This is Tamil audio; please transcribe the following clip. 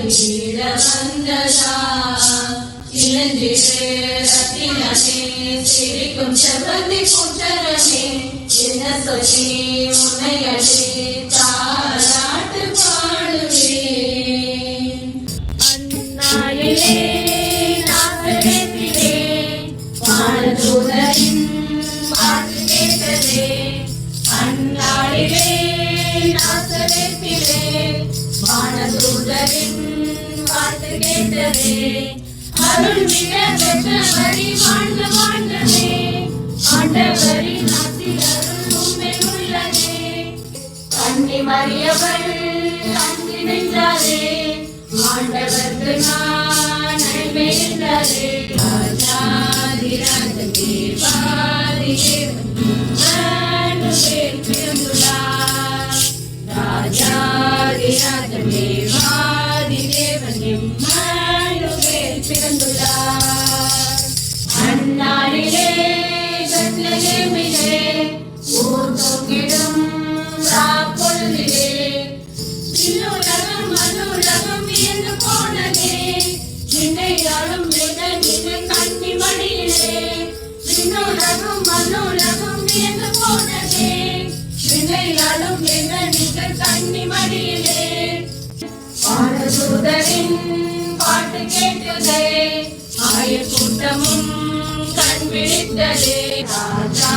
கீழ வந்ததா இளஞ்சிறு ரத்தினமே சிரிக்கும் செவ்வந்தி புத்தரமே என்ன சொல்லி உன்னை அடி தாராட்டு பாடுவேன் அந்நாளிலே நாசரேத்திலே வானதூதரின் பாட்டு கேட்டதே அந்நாளிலே நாசரேத்திலே வானதூதரின் பாட்டு கேட்டதே அருள் மிக பெற்றவரி வாழ்ந்து வாழ்ந்ததே ஆண்டவரின் ஆசிர் அருள் உம்மில் உள்ளதே கன்னி மரியவள் அஞ்சி நின்றாரே ஆண்டவர்க்கு நான் அடிமையின்றதே ராஜாதி ராஜனே வாரியே மனுவேல் பிறந்துள்ளார் ராஜாதி ராஜனே வாரி தேவனே மனுவேல் பிறந்துள்ளார் அந்நாளிலே பெத்லகேமிலே ஊர் தொங்கிடும் ராப்பொழுதிலே விண்ணுலகம் மண்ணுலகம் வியந்து போனதே விண்ணையாளும் நின்று கன்னி மடியிலே விண்ணுலகம் மண்ணுலகம் வியந்து போனதே விண்ணையாளும் நின்று கன்னி மடியிலே வானதூதரின் பாட்டு கேட்டதே ஆயர் கூட்டமும் கண் விழித்ததே ராஜா